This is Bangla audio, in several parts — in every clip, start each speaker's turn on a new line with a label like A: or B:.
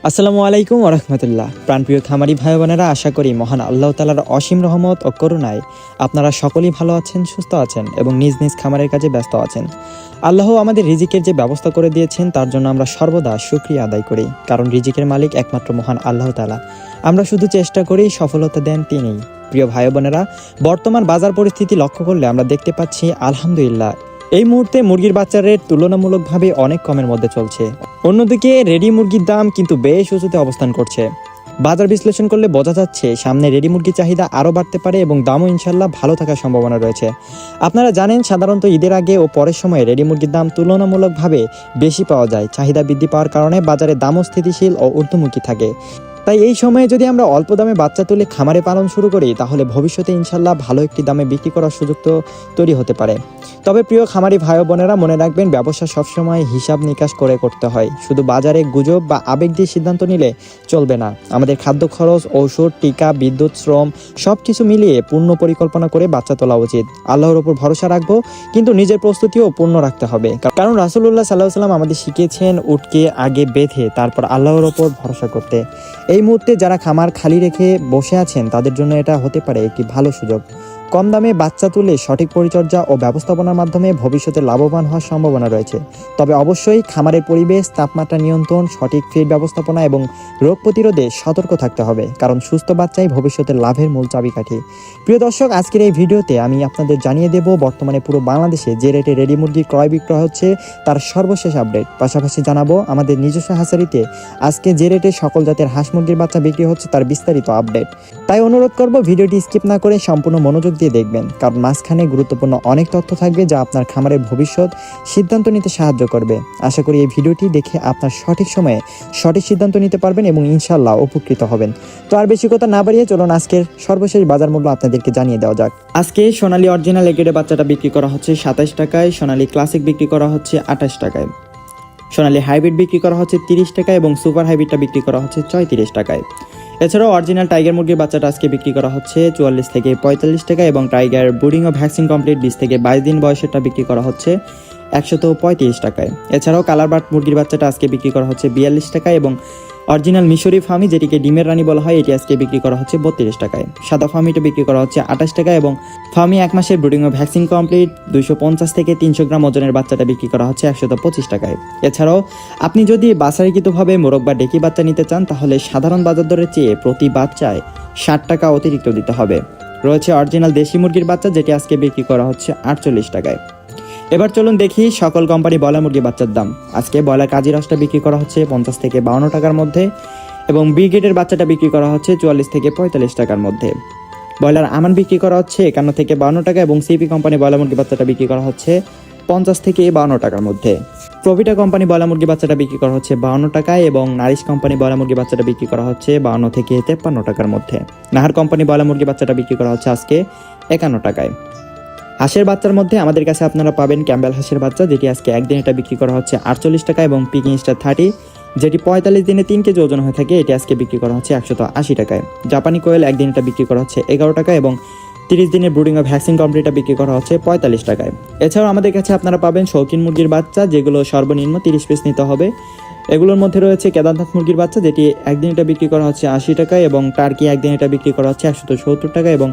A: আসসালামু আলাইকুম ওয়া রাহমাতুল্লাহ। প্রাণপ্রিয় খামারি ভাই বোনেরা, আশা করি মহান আল্লাহ তাআলার অসীম রহমত ও করুণায় আপনারা সকলেই ভালো আছেন, সুস্থ আছেন এবং নিজ নিজ খামারের কাজে ব্যস্ত আছেন। আল্লাহ আমাদের রিজিকের যে ব্যবস্থা করে দিয়েছেন তার জন্য আমরা সর্বদা শুকরিয়া আদায় করি, কারণ রিজিকের মালিক একমাত্র মহান আল্লাহ তাআলা। আমরা শুধু চেষ্টা করি, সফলতা দেন তিনিই। প্রিয় ভাই বোনেরা, বর্তমান বাজার পরিস্থিতি লক্ষ্য করলে আমরা দেখতে পাচ্ছি আলহামদুলিল্লাহ এই মুহূর্তে মুরগির বাচ্চার রেট তুলনামূলকভাবে অনেক কমের মধ্যে চলছে। অন্যদিকে রেডি মুরগির দাম কিন্তু বেশ উঁচুতে অবস্থান করছে। বাজার বিশ্লেষণ করলে বোঝা যাচ্ছে সামনে রেডি মুরগির চাহিদা আরও বাড়তে পারে এবং দামও ইনশাল্লাহ ভালো থাকার সম্ভাবনা রয়েছে। আপনারা জানেন, সাধারণত ঈদের আগে ও পরের সময়ে রেডি মুরগির দাম তুলনামূলকভাবে বেশি পাওয়া যায়। চাহিদা বৃদ্ধি পাওয়ার কারণে বাজারে দামও স্থিতিশীল ও ঊর্ধ্বমুখী থাকে। তাই এই সময়ে যদি আমরা অল্প দামে বাচ্চা তুলে খামারে পালন শুরু করি, তাহলে ভবিষ্যতে ইনশাল্লাহ ভালো একটি দামে বিক্রি করার সুযোগ তো তৈরি হতে পারে। তবে প্রিয় খামারি ভাই বোনেরা, মনে রাখবেন, ব্যবসা সবসময় হিসাব নিকাশ করে করতে হয়। শুধু বাজারে গুজব বা আবেগ দিয়ে সিদ্ধান্ত নিলে চলবে না। আমাদের খাদ্য খরচ, ঔষধ, টিকা, বিদ্যুৎ, শ্রম সবকিছু মিলিয়ে পূর্ণ পরিকল্পনা করে বাচ্চা তোলা উচিত। আল্লাহর উপর ভরসা রাখবো, কিন্তু নিজের প্রস্তুতিও পূর্ণ রাখতে হবে। কারণ রাসূলুল্লাহ সাল্লাল্লাহু আলাইহি ওয়াসাল্লাম আমাদের শিখিয়েছেন উটকে আগে বেঁধে তারপর আল্লাহর উপর ভরসা করতে। এই মুহূর্তে যারা খামার খালি রেখে বসে আছেন তাদের জন্য এটা হতে পারে একটি ভালো সুযোগ। কম দামে বাচ্চা তুলে সঠিক পরিচর্যা ও ব্যবস্থাপনার মাধ্যমে ভবিষ্যতে লাভবান হওয়ার সম্ভাবনা রয়েছে। তবে অবশ্যই খামারের পরিবেশ, তাপমাত্রা নিয়ন্ত্রণ, সঠিক ফিড ব্যবস্থাপনা এবং রোগ প্রতিরোধে সতর্ক থাকতে হবে, কারণ সুস্থ বাচ্চাই ভবিষ্যতের লাভের মূল চাবিকাঠি। প্রিয় দর্শক, আজকের এই ভিডিওতে আমি আপনাদের জানিয়ে দেব বর্তমানে পুরো বাংলাদেশে যে রেটে রেডি মুরগি ক্রয় বিক্রয় হচ্ছে তার সর্বশেষ আপডেট। পাশাপাশি জানাবো আমাদের নিজস্ব হাসারিতে আজকে যে রেটে সকল জাতের হাঁস মুরগির বাচ্চা বিক্রি হচ্ছে তার বিস্তারিত আপডেট। তাই অনুরোধ করব ভিডিওটি স্কিপ না করে সম্পূর্ণ মনোযোগ দিয়ে দেখবেন, কারণ মাঝখানে গুরুত্বপূর্ণ অনেক তথ্য থাকবে যা আপনার খামারের ভবিষ্যৎ সিদ্ধান্ত নিতে সাহায্য করবে। আশা করি এই ভিডিওটি দেখে আপনার সঠিক সময়ে সঠিক সিদ্ধান্ত নিতে পারবেন এবং ইনশাল্লাহ উপকৃত হবেন। তো আর বেশি কথা না বাড়িয়ে চলুন আজকের সর্বশেষ বাজার মূল্য আপনাদেরকে জানিয়ে দেওয়া যাক। আজকে সোনালী অরিজিনাল এগ্রেডের বাচ্চাটা বিক্রি করা হচ্ছে 27 টাকায়, সোনালী ক্লাসিক বিক্রি করা হচ্ছে 28 টাকায়, সোনালী হাইব্রিড বিক্রি করা হচ্ছে 30 টাকায় এবং সুপার হাইব্রিডটা বিক্রি করা হচ্ছে 34 টাকায়। এছাড়াও অরিজিনাল টাইগার মুরগির বাচ্চাটা আজকে বিক্রি করা হচ্ছে 44 থেকে 45 টাকা এবং টাইগার ব্রুডিং ও ভ্যাকসিন কমপ্লিট 20 থেকে 22 দিন বয়সেরটা বিক্রি করা হচ্ছে 135 টাকায়। এছাড়াও কালারবার্ড মুরগির বাচ্চাটা আজকে বিক্রি করা হচ্ছে 42 টাকায় এবং অরিজিনাল মিশরি ফার্মি, যেটিকে ডিমের রানী বলা হয়, এটি আজকে বিক্রি করা হচ্ছে 32 টাকায়। সাদা ফার্মিটা বিক্রি করা হচ্ছে 28 টাকা এবং ফার্মি 1 মাসের ব্রুডিং ও ভ্যাকসিন কমপ্লিট 250 থেকে 300 গ্রাম ওজনের বাচ্চাটা বিক্রি করা হচ্ছে 125 টাকায়। এছাড়াও আপনি যদি বাছাইকৃতভাবে মোরগ বা ডেকি বাচ্চা নিতে চান, তাহলে সাধারণ বাজার দরের চেয়ে প্রতি বাচ্চায় 60 টাকা অতিরিক্ত দিতে হবে। রয়েছে অরিজিনাল দেশি মুরগির বাচ্চা, যেটি আজকে বিক্রি করা হচ্ছে 48 টাকায়। এবার চলুন দেখি সকল কোম্পানি ব্রয়লার মুরগির বাচ্চার দাম। আজকে ব্রয়লার কাজী রসটা বিক্রি করা হচ্ছে 50 থেকে 52 টাকার মধ্যে এবং ব্রিগেডের বাচ্চাটা বিক্রি করা হচ্ছে 44 থেকে 45 টাকার মধ্যে। ব্রয়লার আমান বিক্রি করা হচ্ছে 51 থেকে 52 টাকা এবং সিপি কোম্পানি ব্রয়লার মুরগির বাচ্চাটা বিক্রি করা হচ্ছে 50 থেকে 52 টাকার মধ্যে। প্রভিটা কোম্পানি ব্রয়লার মুরগির বাচ্চাটা বিক্রি করা হচ্ছে 52 টাকায় এবং নারিশ কোম্পানি ব্রয়লার মুরগির বাচ্চাটা বিক্রি করা হচ্ছে 52 থেকে 53 টাকার মধ্যে। নাহার কোম্পানি ব্রয়লার মুরগির বাচ্চাটা বিক্রি করা হচ্ছে আজকে 51 টাকায়। হাঁসের বাচ্চার মধ্যে আমাদের কাছে আপনারা পাবেন ক্যাম্বেল হাঁসের বাচ্চা, যেটি আজকে একদিন এটা বিক্রি করা হচ্ছে 48 টাকা এবং পিকিং স্টার 30, যেটি 45 দিনে 3 কেজি ওজন হয়ে থাকে, এটি আজকে বিক্রি করা হচ্ছে 180 টাকায়। জাপানি কোয়েল একদিন এটা বিক্রি করা হচ্ছে 11 টাকা এবং 30 দিনের ব্রুডিং ও ভ্যাকসিন কমপ্লিটটা বিক্রি করা হচ্ছে 45 টাকায়। এছাড়াও আমাদের কাছে আপনারা পাবেন শৌখিন মুরগির বাচ্চা, যেগুলো সর্বনিম্ন 30 পিস নিতে হবে। এগুলোর মধ্যে রয়েছে কেদারনাথ মুরগির বাচ্চা, যেটি একদিন এটা বিক্রি করা হচ্ছে 80 টাকায় এবং টার্কি একদিন এটা বিক্রি করা হচ্ছে 170 টাকা এবং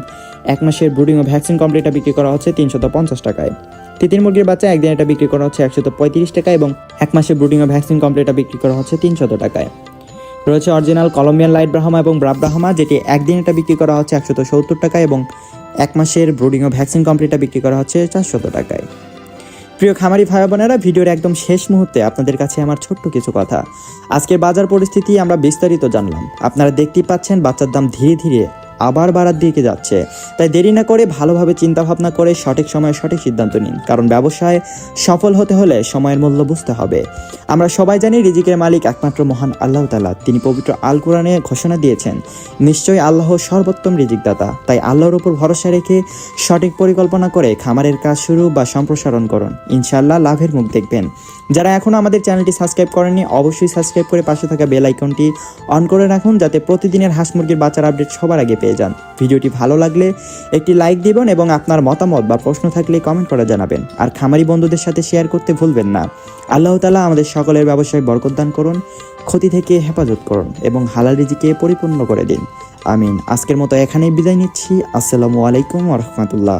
A: 1 মাসের ব্রুডিং ও ভ্যাকসিন কমপ্লিটটা বিক্রি করা হচ্ছে 350 টাকায়। তিতির মুরগির বাচ্চা একদিন এটা বিক্রি করা হচ্ছে 135 টাকা এবং 1 মাসের ব্রুডিং ও ভ্যাকসিন কমপ্লিটটা বিক্রি করা হচ্ছে 300 টাকায়। রয়েছে অরিজিনাল কলম্বিয়ান লাইট ব্রাহ্মা এবং ব্রাভ ব্রাহ্মা, যেটি একদিন এটা বিক্রি করা হচ্ছে 170 টাকা এবং 1 মাসের ব্রুডিং ও ভ্যাকসিন কমপ্লিটটা বিক্রি করা হচ্ছে 400 টাকায়। প্রিয় খামারি ভাই বোনেরা, ভিডিওর একদম শেষ মুহূর্তে আপনাদের কাছে আমার ছোট্ট কিছু কথা। আজকের বাজার পরিস্থিতি আমরা বিস্তারিত জানলাম। আপনারা দেখতেই পাচ্ছেন বাচ্চার দাম ধীরে ধীরে আবার বাড়ার দিকে যাচ্ছে। তাই দেরি না করে ভালোভাবে চিন্তা ভাবনা করে সঠিক সময়ে সঠিক সিদ্ধান্ত নিন, কারণ ব্যবসায় সফল হতে হলে সময়ের মূল্য বুঝতে হবে। আমরা সবাই জানি রিজিকের মালিক একমাত্র মহান আল্লাহ তাআলা। তিনি পবিত্র আল কোরআনে ঘোষণা দিয়েছেন, নিশ্চয়ই আল্লাহ সর্বোত্তম রিজিকদাতা। তাই আল্লাহর উপর ভরসা রেখে সঠিক পরিকল্পনা করে খামারের কাজ শুরু বা সম্প্রসারণ করুন, ইনশাআল্লাহ লাভের মুখ দেখবেন। যারা এখনো আমাদের চ্যানেলটি সাবস্ক্রাইব করেননি, অবশ্যই সাবস্ক্রাইব করে পাশে থাকা বেল আইকনটি অন করে রাখুন, যাতে প্রতিদিনের হাঁস মুরগির বাচ্চার আপডেট সবার আগে পেয়ে যান। ভিডিওটি ভালো লাগলে একটি লাইক দিবেন এবং আপনার মতামত বা প্রশ্ন থাকলে কমেন্ট করে জানাবেন। আর খামারি বন্ধুদের সাথে শেয়ার করতে ভুলবেন না। আল্লাহ তাআলা আমাদের সকলের ব্যবসায় বরকত দান করুন। ক্ষতি থেকে হেফাজত করুন এবং হালাল রিজিকে পরিপূর্ণ করে দিন। আমিন। আজকের মতো এখানেই বিদায় নিচ্ছি। আসসালামু আলাইকুম ওয়া রাহমাতুল্লাহ।